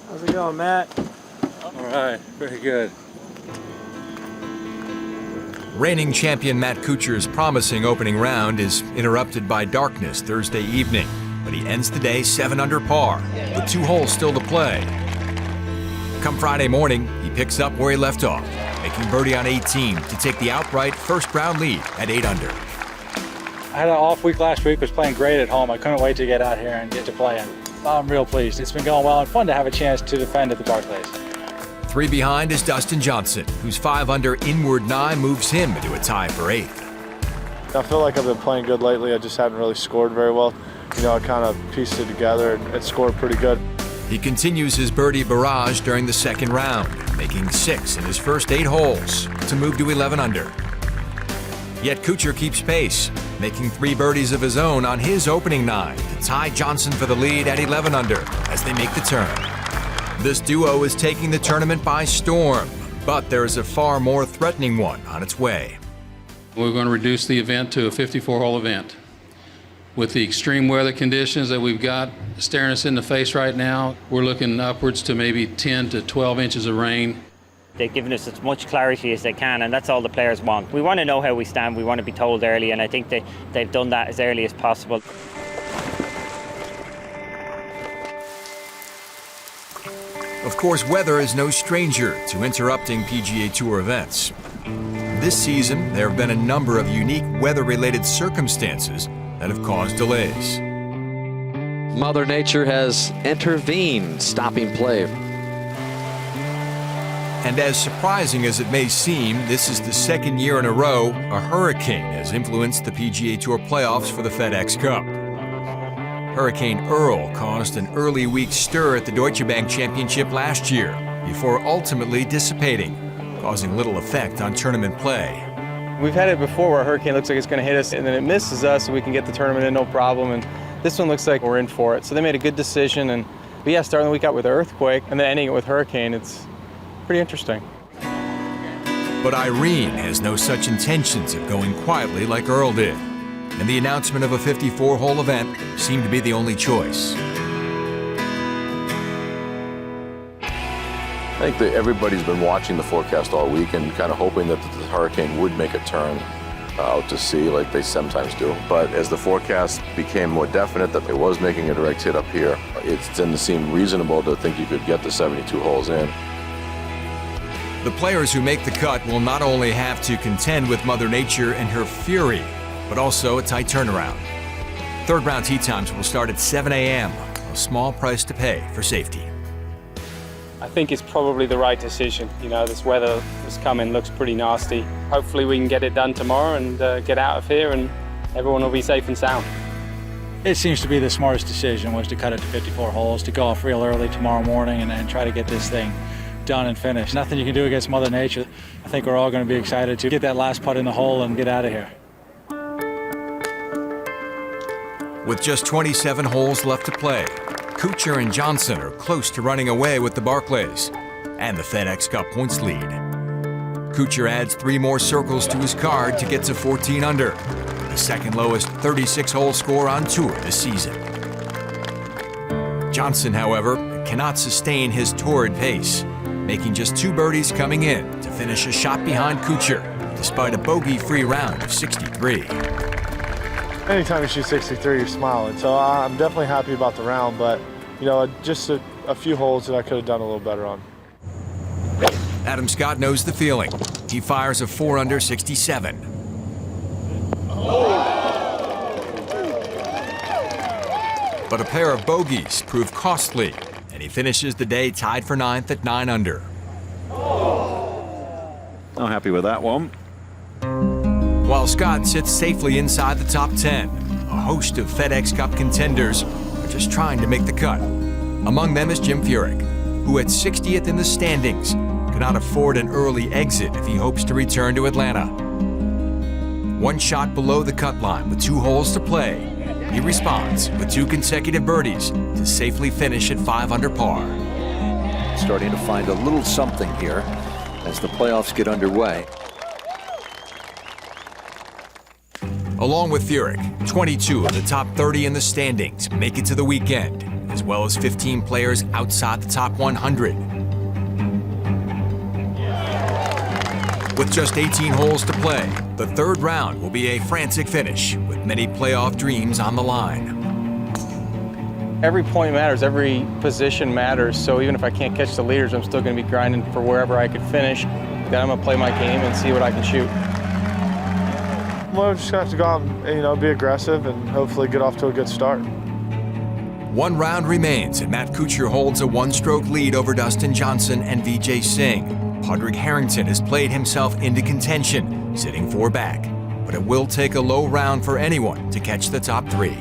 How's it going, Matt? All right, very good. Reigning champion Matt Kuchar's promising opening round is interrupted by darkness Thursday evening, but he ends the day 7 under par, with 2 holes still to play. Come Friday morning, he picks up where he left off, making birdie on 18 to take the outright first round lead at 8 under. I had an off week last week, was playing great at home. I couldn't wait to get out here and get to playing. I'm real pleased. It's been going well and fun to have a chance to defend at the Barclays. 3 behind is Dustin Johnson, whose 5 under inward 9 moves him into a tie for 8th. I feel like I've been playing good lately. I just haven't really scored very well. You know, I kind of pieced it together and scored pretty good. He continues his birdie barrage during the second round, making 6 in his first 8 holes to move to 11 under. Yet Kuchar keeps pace, making 3 birdies of his own on his opening 9 to tie Johnson for the lead at 11 under as they make the turn. This duo is taking the tournament by storm, but there is a far more threatening one on its way. We're going to reduce the event to a 54-hole event. With the extreme weather conditions that we've got staring us in the face right now, we're looking upwards to maybe 10 to 12 inches of rain. They've given us as much clarity as they can, and that's all the players want. We want to know how we stand, we want to be told early, and I think they've done that as early as possible. Of course, weather is no stranger to interrupting PGA Tour events. This season, there have been a number of unique weather-related circumstances that have caused delays. Mother Nature has intervened, stopping play. And as surprising as it may seem, this is the second year in a row a hurricane has influenced the PGA Tour playoffs for the FedEx Cup. Hurricane Earl caused an early week stir at the Deutsche Bank Championship last year, before ultimately dissipating, causing little effect on tournament play. We've had it before where a hurricane looks like it's going to hit us and then it misses us and we can get the tournament in no problem, and this one looks like we're in for it. So they made a good decision, but yeah, starting the week out with an earthquake and then ending it with hurricane, it's pretty interesting. But Irene has no such intentions of going quietly like Earl did, and the announcement of a 54-hole event seemed to be the only choice. I think that everybody's been watching the forecast all week and kind of hoping that the hurricane would make a turn out to sea like they sometimes do. But as the forecast became more definite that it was making a direct hit up here, it didn't seem reasonable to think you could get the 72 holes in. The players who make the cut will not only have to contend with Mother Nature and her fury, but also a tight turnaround. Third round tee times will start at 7 a.m., a small price to pay for safety. I think it's probably the right decision. You know, this weather that's coming looks pretty nasty. Hopefully we can get it done tomorrow and get out of here and everyone will be safe and sound. It seems to be the smartest decision was to cut it to 54 holes, to go off real early tomorrow morning and try to get this thing done and finished. Nothing you can do against Mother Nature. I think we're all going to be excited to get that last putt in the hole and get out of here. With just 27 holes left to play, Kuchar and Johnson are close to running away with the Barclays and the FedEx Cup points lead. Kuchar adds 3 more circles to his card to get to 14 under, the second lowest 36-hole score on tour this season. Johnson, however, cannot sustain his torrid pace, making just 2 birdies coming in to finish a shot behind Kuchar, despite a bogey-free round of 63. Anytime you shoot 63, you're smiling. So I'm definitely happy about the round, but you know, just a few holes that I could have done a little better on. Adam Scott knows the feeling. He fires a 4 under 67. But a pair of bogeys prove costly, and he finishes the day tied for 9th at 9 under. Not happy with that one. While Scott sits safely inside the top 10, a host of FedEx Cup contenders are just trying to make the cut. Among them is Jim Furyk, who at 60th in the standings cannot afford an early exit if he hopes to return to Atlanta. 1 shot below the cut line with 2 holes to play, he responds with 2 consecutive birdies to safely finish at 5 under par. Starting to find a little something here as the playoffs get underway. Along with Furyk, 22 of the top 30 in the standings make it to the weekend, as well as 15 players outside the top 100. With just 18 holes to play, the third round will be a frantic finish with many playoff dreams on the line. Every point matters, every position matters, so even if I can't catch the leaders, I'm still going to be grinding for wherever I could finish. Then I'm going to play my game and see what I can shoot. We're just going to have to go out and be aggressive and hopefully get off to a good start. One round remains, and Matt Kuchar holds a one-stroke lead over Dustin Johnson and Vijay Singh. Padraig Harrington has played himself into contention, sitting 4 back, but it will take a low round for anyone to catch the top 3.